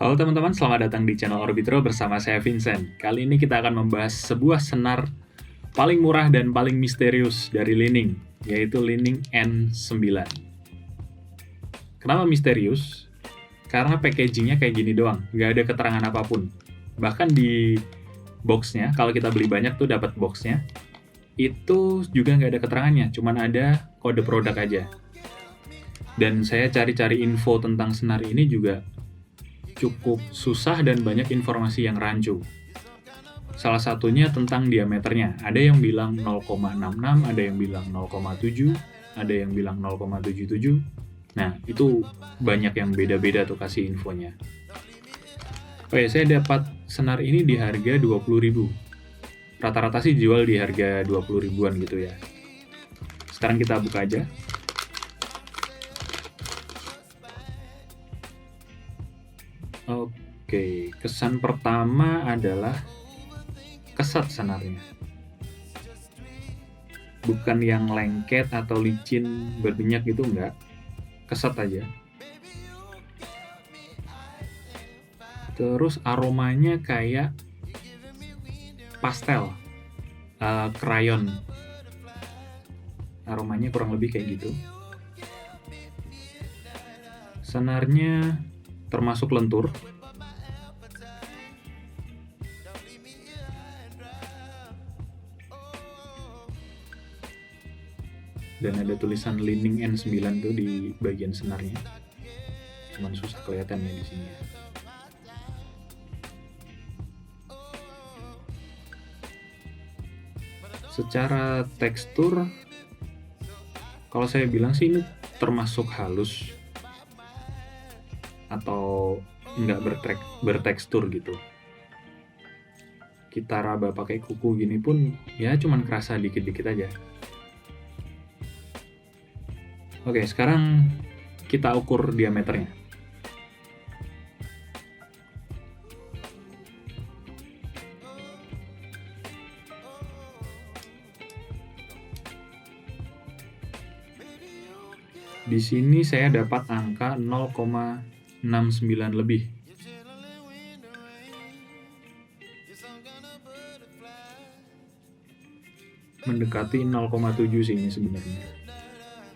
Halo teman-teman, selamat datang di channel Orbitro bersama saya Vincent. Kali ini kita akan membahas sebuah senar paling murah dan paling misterius dari Li-Ning, yaitu Li-Ning N9. Kenapa misterius? Karena packagingnya kayak gini doang, nggak ada keterangan apapun. Bahkan di boxnya, kalau kita beli banyak tuh dapat boxnya, itu juga nggak ada keterangannya, cuman ada kode produk aja. Dan saya cari-cari info tentang senar ini juga cukup susah dan banyak informasi yang rancu. Salah satunya tentang diameternya. Ada yang bilang 0,66, ada yang bilang 0,7, ada yang bilang 0,77. Nah, itu banyak yang beda-beda tuh kasih infonya. Oke, saya dapat senar ini di harga 20.000. Rata-rata sih jual di harga 20 ribuan gitu ya. Sekarang kita buka aja. Oke, kesan pertama adalah kesat senarnya. Bukan yang lengket atau licin berminyak gitu, enggak. Kesat aja. Terus aromanya kayak pastel, krayon. Aromanya kurang lebih kayak gitu. Senarnya termasuk lentur. Dan ada tulisan Li-Ning N9 tuh di bagian senarnya. Cuman susah kelihatannya di sini ya. Secara tekstur, kalau saya bilang sih ini termasuk halus atau nggak bertekstur gitu. Kita raba pakai kuku gini pun ya cuman kerasa dikit-dikit aja. Oke, sekarang kita ukur diameternya. Di sini saya dapat angka 0,69 lebih. Mendekati 0,7 sih ini sebenarnya.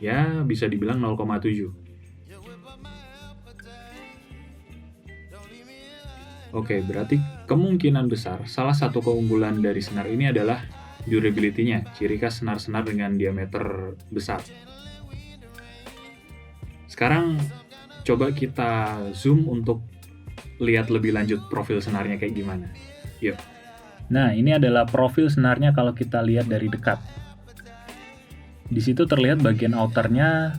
Ya, bisa dibilang 0,7. Oke, berarti kemungkinan besar salah satu keunggulan dari senar ini adalah durability-nya, ciri khas senar-senar dengan diameter besar. Sekarang coba kita zoom untuk lihat lebih lanjut profil senarnya kayak gimana. Yuk. Nah, ini adalah profil senarnya kalau kita lihat dari dekat. Di situ terlihat bagian outernya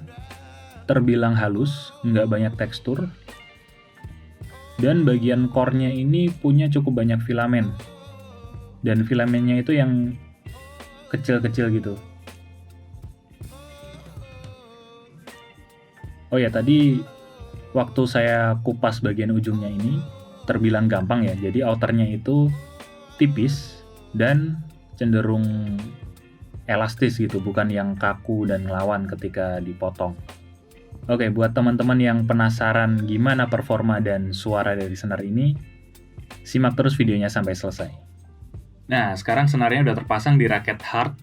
terbilang halus, nggak banyak tekstur. Dan bagian core-nya ini punya cukup banyak filamen. Dan filamennya itu yang kecil-kecil gitu. Oh ya, tadi waktu saya kupas bagian ujungnya ini terbilang gampang ya. Jadi outernya itu tipis dan cenderung elastis gitu, bukan yang kaku dan ngelawan ketika dipotong. Oke, buat teman-teman yang penasaran gimana performa dan suara dari senar ini, simak terus videonya sampai selesai. Nah, sekarang senarnya udah terpasang di raket Hard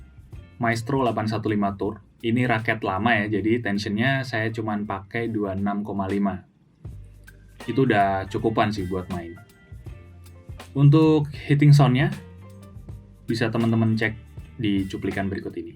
Maestro 815 Tour. Ini raket lama ya, jadi tensionnya saya cuman pakai 26,5. Itu udah cukupan sih buat main. Untuk hitting sound-nya, bisa teman-teman cek di cuplikan berikut ini.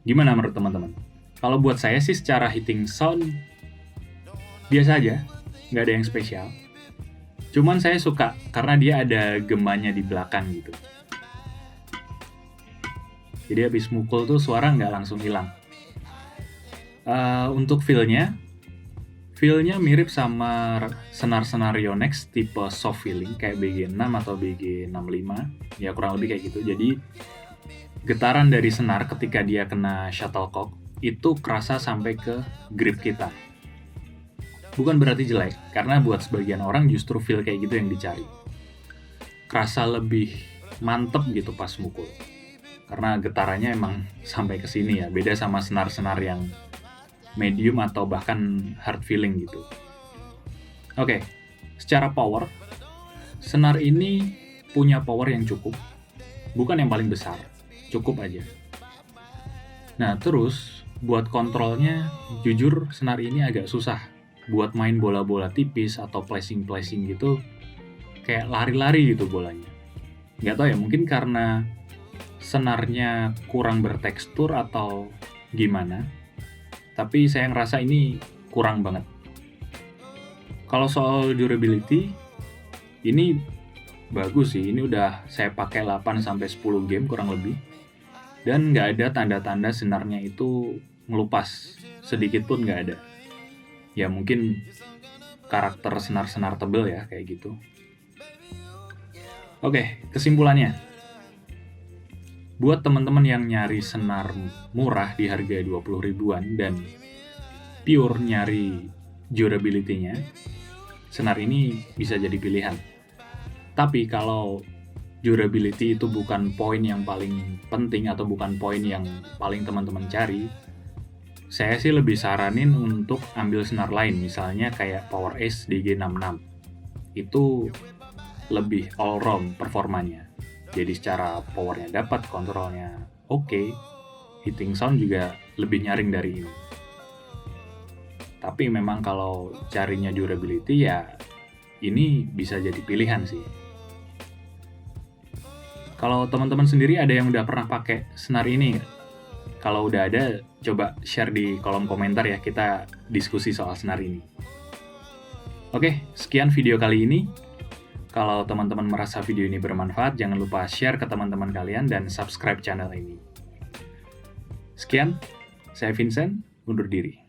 Gimana menurut teman-teman? Kalau buat saya sih secara hitting sound biasa aja, nggak ada yang spesial. Cuman saya suka karena dia ada gemanya di belakang gitu. Jadi habis mukul tuh suara nggak langsung hilang. Untuk feel-nya mirip sama senar-senar Yonex tipe soft feeling kayak BG6 atau BG65, ya kurang lebih kayak gitu. Jadi getaran dari senar ketika dia kena shuttlecock itu kerasa sampai ke grip kita. Bukan berarti jelek, karena buat sebagian orang justru feel kayak gitu yang dicari. Kerasa lebih mantep gitu pas mukul. Karena getarannya emang sampai ke sini ya, beda sama senar-senar yang medium atau bahkan hard feeling gitu. Oke, secara power, senar ini punya power yang cukup. Bukan yang paling besar, cukup aja. Nah terus, buat kontrolnya, jujur senar ini agak susah. Buat main bola-bola tipis atau flashing-flashing gitu, kayak lari-lari gitu bolanya. Nggak tahu ya, mungkin karena senarnya kurang bertekstur atau gimana. Tapi saya ngerasa ini kurang banget. Kalau soal durability, ini bagus sih. Ini udah saya pakai 8-10 game kurang lebih. Dan nggak ada tanda-tanda senarnya itu ngelupas. Sedikit pun nggak ada. Ya mungkin karakter senar-senar tebel ya, kayak gitu. Oke, kesimpulannya. Buat teman-teman yang nyari senar murah di harga 20 ribuan dan pure nyari durability-nya, senar ini bisa jadi pilihan. Tapi kalau durability itu bukan poin yang paling penting atau bukan poin yang paling teman-teman cari, saya sih lebih saranin untuk ambil senar lain, misalnya kayak Power Ace DG66. Itu lebih all-round performanya. Jadi secara powernya dapat, kontrolnya oke, hitting sound juga lebih nyaring dari ini. Tapi memang kalau carinya durability ya ini bisa jadi pilihan sih. Kalau teman-teman sendiri ada yang udah pernah pakai senar ini nggak? Kalau udah ada, coba share di kolom komentar ya, kita diskusi soal senar ini. Oke, sekian video kali ini. Kalau teman-teman merasa video ini bermanfaat, jangan lupa share ke teman-teman kalian dan subscribe channel ini. Sekian, saya Vincent, undur diri.